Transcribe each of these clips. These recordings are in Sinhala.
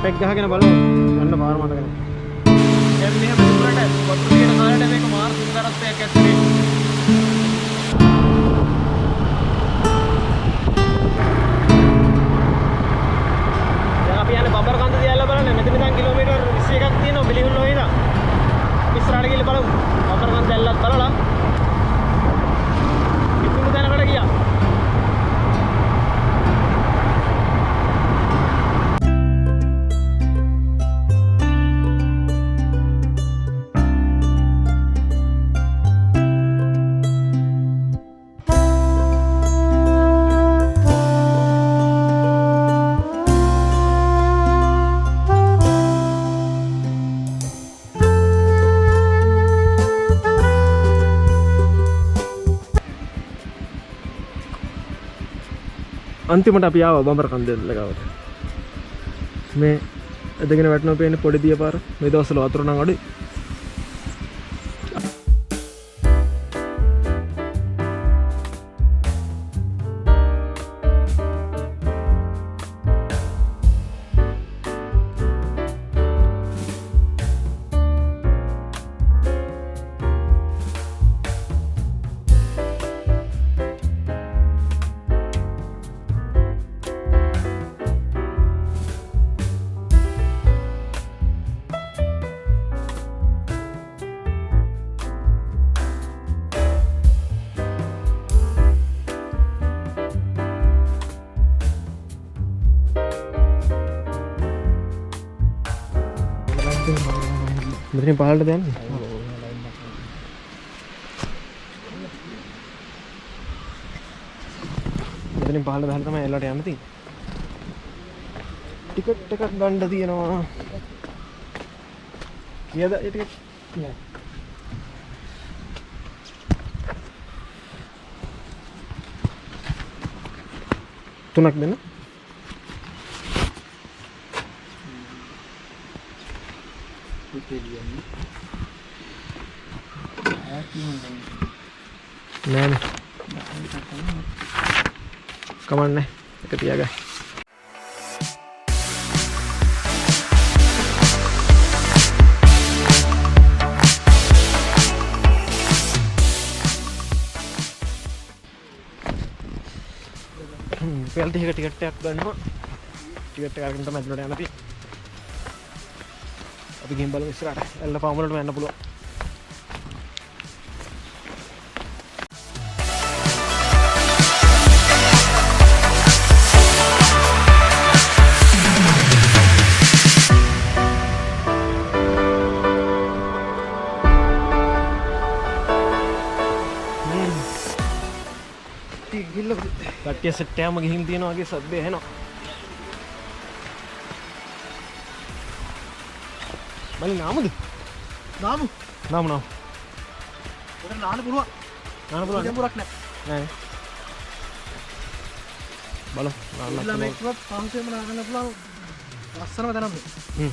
බෑක් ගහගෙන බලමු. යන්න පාර මතක නැහැ. දැන් මෙහෙම දුරට වතුර තියෙන කාලේට මේක මාර සුන්දරත්වයක් ඇතුලේ. දැන් අපි යන්නේ බඹරකන්ද දිහාලා බලන්න. මෙතන ඉඳන් කිලෝමීටර් 21ක් තියෙනවා බිලිහුල්ලෝ ඉඳන්. ඉස්සරහට ගිහලා බලමු. බඹරකන්ද දැල්ලත් බලලා. ඉතින් දැනකට ගියා. අන්තිමට අපි ආවා බඹරකන්ද ලගාවට. මේ ඇදගෙන වැටෙනවා පේන්නේ පොඩි දිය පාර. මේ දවස්වල වතුර නම් අඩුයි. මෙතනින් පහළට දැන්නේ. මෙතනින් පහළට දාලා තමයි එල්ලට යන්න තියෙන්නේ. ටිකට් එකක් ගන්න තියෙනවා. කීයද ඒ ටිකට්? නෑ. තුනක් දෙන්න. නෑ කමන්නේ එක තියාගන්න. පෙල් ටිකට් එකක් ගන්නවා. ටිකට් එක අරගෙන තමයි ඇතුළට යන්න තියෙන්නේ. අපි ගිහින් බලමු ඉස්සරහට. එල්ල ෆාම් වලට යන්න පුළුවන්. කට්ටිය සෙට් එකම ගිහින් තියෙනවා වගේ සද්ද ඇහෙනවා. මල්ලි නාමද? නාමු. උඩ නාන්න පුළුවන්. දෙම්බුරක් නැහැ. නෑ. බලමු. නාන්න මේකවත් පහසෙම නාන්න පුළුවන්. ලස්සනම තැනක් මේ.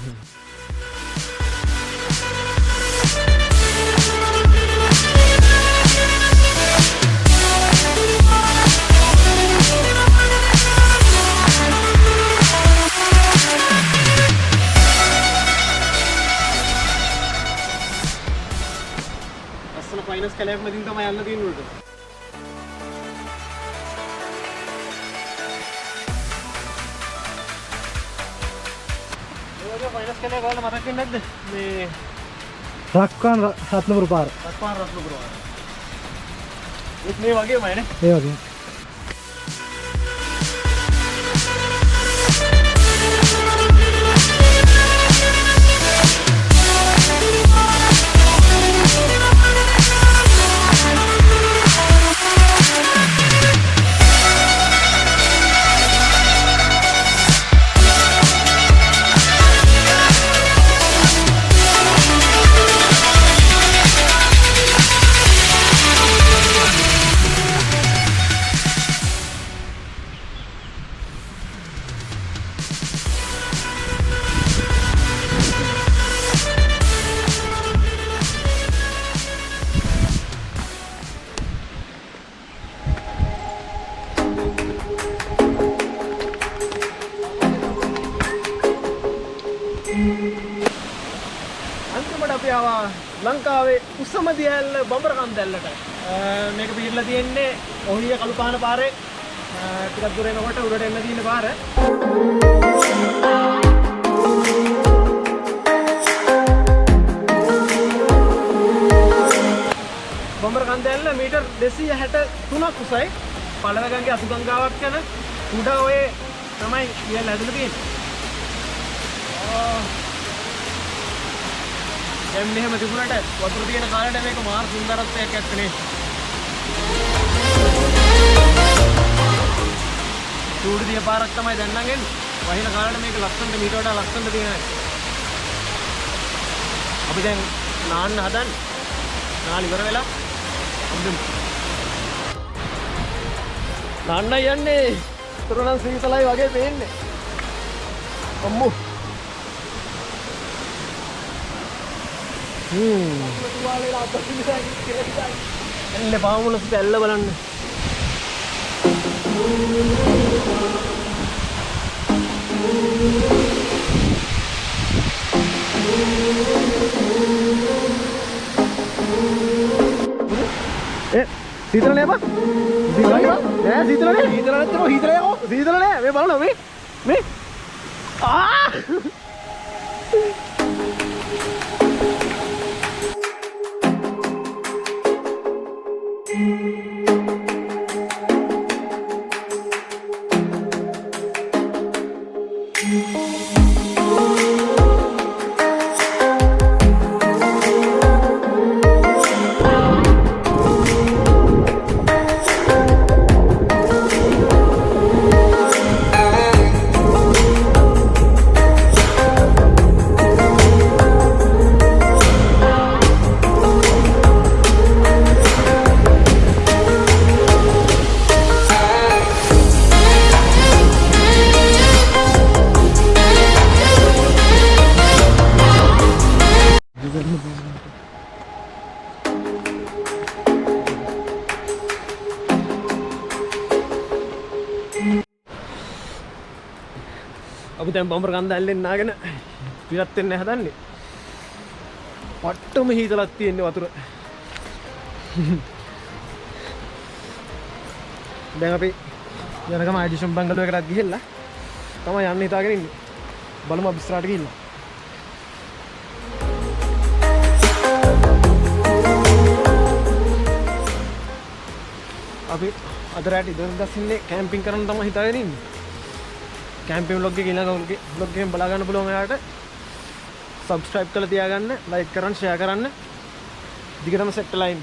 फाइनस कलेक्ट में दिन तो मैं अल्लाह दिन उड़ ये फाइनस कलेक्ट वाला मत रखने दे मैं रखकान रत्नपुर पार इतने वागे मैंने ये वागे ආවා ලංකාවේ උසම දියැල්ල බඹරකන්ද ඇල්ලට. මේක පිටිලා තියෙන්නේ ඔහිය කළුපහන පාරේ. ටිකක් දුර යනකොට උඩට එන්න තියෙන පාර. බඹරකන්ද ඇල්ල මීටර් 263ක් උසයි. පළවගන්ගේ අසුගංගාවක් යන උඩ ඔය තමයි දියැල්ල ඇදලා තියෙන්නේ. දැන් මෙහෙම තිබුණාට වතුර තියෙන කාලේට මේක මාර සුන්දරත්වයක් ඇත්තනේ. සූඩු දිය පාරක් තමයි දැන් නම් එන්නේ. වහින කාලේට මේක ලස්සනට මීට වඩා ලස්සනට තියෙනවා. අපි දැන් නාන්න හදන්නේ. නාලි ඉවර වෙලා අම්බෙමු. නාන්න යන්නේ. තුරණන් සීතලයි වගේ පේන්නේ. අම්මෝ. එල්ල පාමුණුත් ඇල්ල බලන්න. සීතල නෑ බා. සීතල නෑ. නෑ සීතල නෑ. සීතල නැත්නම් සීතල යකෝ. සීතල නෑ. මේ බලන්න මේ. ආ! අපි දැන් බඹරකන්ද ඇල්ලෙන් නාගෙන පිටත් වෙන්න හදන්නේ. පට්ටම හීතලක් තියෙන්නේ වතුර. දැන් අපි යනකම ආඩිෂන් බංගලුව එකටත් ගිහිල්ලා තමයි යන්න හිතාගෙන ඉන්නේ. බලමු අපි ඉස්සරහට ගිහිල්ලා. අපි අද රාත්‍රී ඉඳන් ඉන්නේ කැම්පින් කරන්න තමයි හිතාගෙන ඉන්නේ. කැම්පින් vlog එක ඊළඟ vlog එකෙන් බලා ගන්න පුළුවන් ඔයාලට. subscribe කරලා තියාගන්න, like කරන්න, share කරන්න. දිගටම set වෙලා ඉන්න.